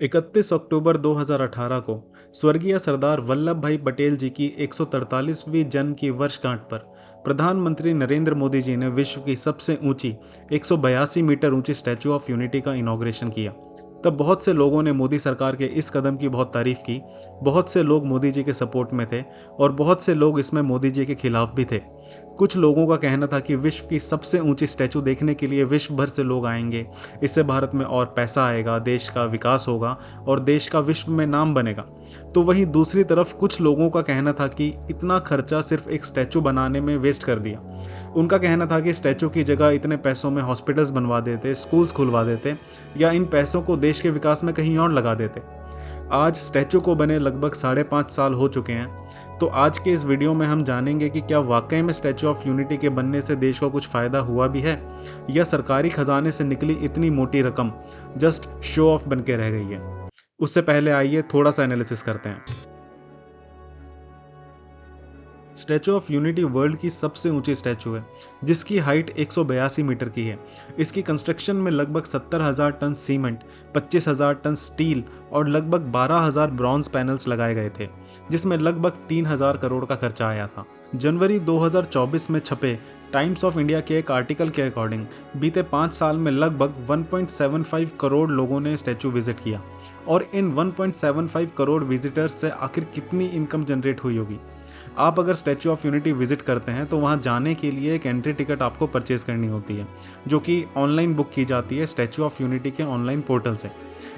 31 अक्टूबर 2018 को स्वर्गीय सरदार वल्लभ भाई पटेल जी की 143वीं जन्म की वर्षगांठ पर प्रधानमंत्री नरेंद्र मोदी जी ने विश्व की सबसे ऊंची 182 मीटर ऊंची स्टैचू ऑफ यूनिटी का इनॉग्रेशन किया। तब बहुत से लोगों ने मोदी सरकार के इस कदम की बहुत तारीफ की। बहुत से लोग मोदी जी के सपोर्ट में थे और बहुत से लोग इसमें मोदी जी के खिलाफ भी थे। कुछ लोगों का कहना था कि विश्व की सबसे ऊंची स्टैचू देखने के लिए विश्व भर से लोग आएंगे, इससे भारत में और पैसा आएगा, देश का विकास होगा और देश का विश्व में नाम बनेगा। तो वहीं दूसरी तरफ कुछ लोगों का कहना था कि इतना खर्चा सिर्फ एक स्टैचू बनाने में वेस्ट कर दिया। उनका कहना था कि स्टैचू की जगह इतने पैसों में हॉस्पिटल्स बनवा देते, स्कूल्स खुलवा देते या इन पैसों को देश के विकास में कहीं और लगा देते। आज स्टैचू को बने लगभग 5.5 साल हो चुके हैं। तो आज के इस वीडियो में हम जानेंगे कि क्या वाकई में स्टैचू ऑफ यूनिटी के बनने से देश को कुछ फायदा हुआ भी है या सरकारी खजाने से निकली इतनी मोटी रकम जस्ट शो ऑफ बन के रह गई है। उससे पहले आइए थोड़ा सा एनालिसिस करते हैं। स्टैचू ऑफ यूनिटी वर्ल्ड की सबसे ऊंची स्टैचू है जिसकी हाइट 182 मीटर की है। इसकी कंस्ट्रक्शन में लगभग 70,000 टन सीमेंट, 25,000 टन स्टील और लगभग 12,000 ब्रॉन्ज पैनल्स लगाए गए थे, जिसमें लगभग 3,000 करोड़ का खर्चा आया था। जनवरी 2024 में छपे टाइम्स ऑफ इंडिया के एक आर्टिकल के अकॉर्डिंग बीते 5 साल में लगभग 1.75 करोड़ लोगों ने स्टैचू विजिट किया। और इन 1.75 करोड़ विजिटर्स से आखिर कितनी इनकम जनरेट हुई होगी। आप अगर स्टैचू ऑफ यूनिटी विजिट करते हैं तो वहां जाने के लिए एक एंट्री टिकट आपको परचेज करनी होती है, जो कि ऑनलाइन बुक की जाती है स्टैचू ऑफ यूनिटी के ऑनलाइन पोर्टल से।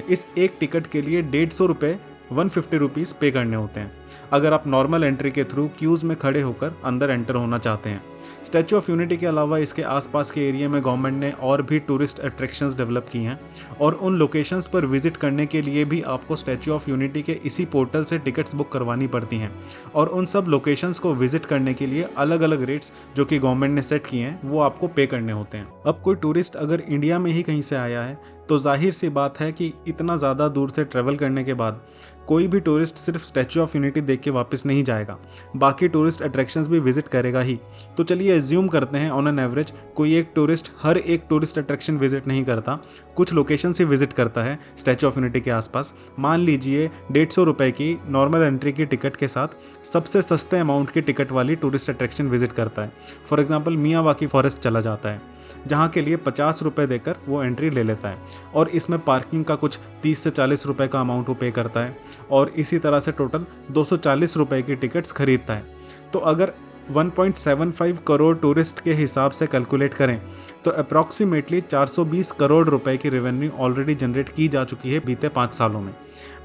इस एक टिकट के लिए 150 रुपये 150 रुपीज़ पे करने होते हैं अगर आप नॉर्मल एंट्री के थ्रू क्यूज में खड़े होकर अंदर एंटर होना चाहते हैं। स्टैचू ऑफ यूनिटी के अलावा इसके आसपास के एरिया में गवर्नमेंट ने और भी टूरिस्ट अट्रैक्शंस डेवलप की हैं और उन लोकेशंस पर विजिट करने के लिए भी आपको स्टैचू ऑफ यूनिटी के इसी पोर्टल से टिकट्स बुक करवानी पड़ती हैं। और उन सब लोकेशंस को विजिट करने के लिए अलग अलग रेट्स जो कि गवर्नमेंट ने सेट किए हैं वो आपको पे करने होते हैं। अब कोई टूरिस्ट अगर इंडिया में ही कहीं से आया है तो जाहिर सी बात है कि इतना ज़्यादा दूर से ट्रैवल करने के बाद कोई भी टूरिस्ट सिर्फ स्टैचू ऑफ यूनिटी देख के वापस नहीं जाएगा, बाकी टूरिस्ट अट्रैक्शंस भी विजिट करेगा ही। तो चलिए एज्यूम करते हैं ऑन एन एवरेज कोई एक टूरिस्ट हर एक टूरिस्ट अट्रैक्शन विजिट नहीं करता, कुछ लोकेशन से विजिट करता है स्टैचू ऑफ यूनिटी के आसपास। मान लीजिए 150 रुपये की नॉर्मल एंट्री की टिकट के साथ सबसे सस्ते अमाउंट की टिकट वाली टूरिस्ट अट्रैक्शन विजिट करता है। फॉर एग्जाम्पल मियावाकी फॉरेस्ट चला जाता है, जहाँ के लिए 50 रुपये देकर वो एंट्री ले लेता है और इसमें पार्किंग का कुछ 30 से 40 रुपये का अमाउंट वो पे करता है और इसी तरह से टोटल 240 रुपये की टिकट्स खरीदता है। तो अगर 1.75 करोड़ टूरिस्ट के हिसाब से कैलकुलेट करें तो अप्रॉक्सीमेटली 420 करोड़ रुपए की रेवेन्यू ऑलरेडी जनरेट की जा चुकी है बीते 5 सालों में।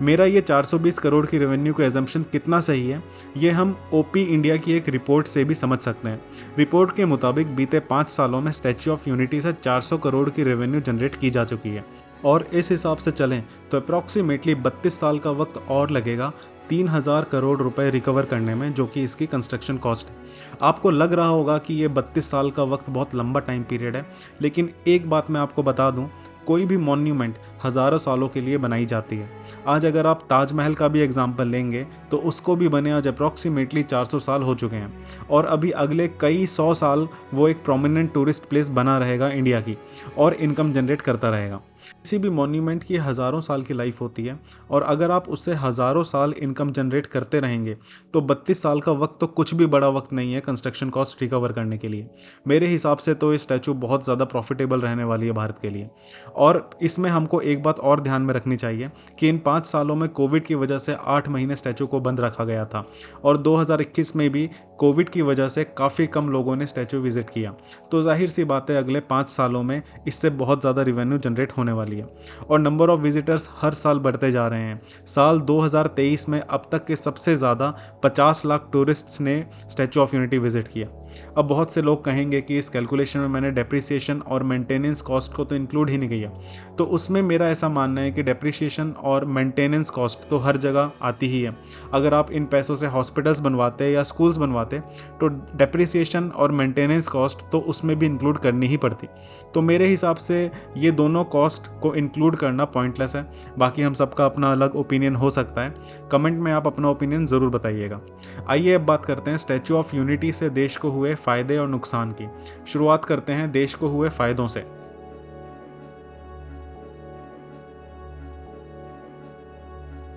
मेरा ये 420 करोड़ की रेवेन्यू का एजम्पशन कितना सही है ये हम ओपी इंडिया की एक रिपोर्ट से भी समझ सकते हैं। रिपोर्ट के मुताबिक बीते 5 सालों में स्टैचू ऑफ यूनिटी से 400 करोड़ की रेवेन्यू जनरेट की जा चुकी है और इस हिसाब से चलें तो अप्रॉक्सीमेटली 32 साल का वक्त और लगेगा 3,000 करोड़ रुपए रिकवर करने में, जो कि इसकी कंस्ट्रक्शन कॉस्ट है। आपको लग रहा होगा कि ये 32 साल का वक्त बहुत लंबा टाइम पीरियड है, लेकिन एक बात मैं आपको बता दूं, कोई भी मॉन्यूमेंट हज़ारों सालों के लिए बनाई जाती है। आज अगर आप ताजमहल का भी एग्जाम्पल लेंगे तो उसको भी बने आज अप्रॉक्सीमेटली 400 साल हो चुके हैं और अभी अगले कई 100 साल वो एक प्रोमिनेंट टूरिस्ट प्लेस बना रहेगा इंडिया की और इनकम जनरेट करता रहेगा। किसी भी मॉन्यूमेंट की हज़ारों साल की लाइफ होती है और अगर आप उससे हज़ारों साल इनकम जनरेट करते रहेंगे तो 32 साल का वक्त तो कुछ भी बड़ा वक्त नहीं है कंस्ट्रक्शन कॉस्ट रिकवर करने के लिए। मेरे हिसाब से तो ये स्टैचू बहुत ज़्यादा प्रॉफिटेबल रहने वाली है भारत के लिए। और इसमें हमको एक बात और ध्यान में रखनी चाहिए कि इन 5 सालों में कोविड की वजह से 8 महीने स्टैचू को बंद रखा गया था और 2021 में भी कोविड की वजह से काफ़ी कम लोगों ने स्टैचू विजिट किया। तो जाहिर सी बात है अगले 5 सालों में इससे बहुत ज़्यादा रिवेन्यू जनरेट होने वाली है और नंबर ऑफ विजिटर्स हर साल बढ़ते जा रहे हैं। साल 2023 में अब तक के सबसे ज़्यादा 50 लाख टूरिस्ट्स ने स्टैचू ऑफ यूनिटी विजिट किया। अब बहुत से लोग कहेंगे कि इस कैलकुलेशन में मैंने डेप्रिसिएशन और मेंटेनेंस कॉस्ट को तो इंक्लूड ही नहीं किया। तो उसमें मेरा ऐसा मानना है कि डेप्रिसिएशन और मेंटेनेंस कॉस्ट तो हर जगह आती ही है। अगर आप इन पैसों से हॉस्पिटल्स बनवाते या स्कूल्स बनवाते तो डेप्रिसिएशन और मेंटेनेंस कॉस्ट तो उसमें भी इंक्लूड करनी ही पड़ती। तो मेरे हिसाब से ये दोनों कॉस्ट को इंक्लूड करना पॉइंटलेस है। बाकी हम सबका अपना अलग ओपिनियन हो सकता है, कमेंट में आप अपना ओपिनियन ज़रूर बताइएगा। आइए अब बात करते हैं स्टैचू ऑफ यूनिटी से देश को हुए फ़ायदे और नुकसान की। शुरुआत करते हैं देश को हुए फ़ायदों से।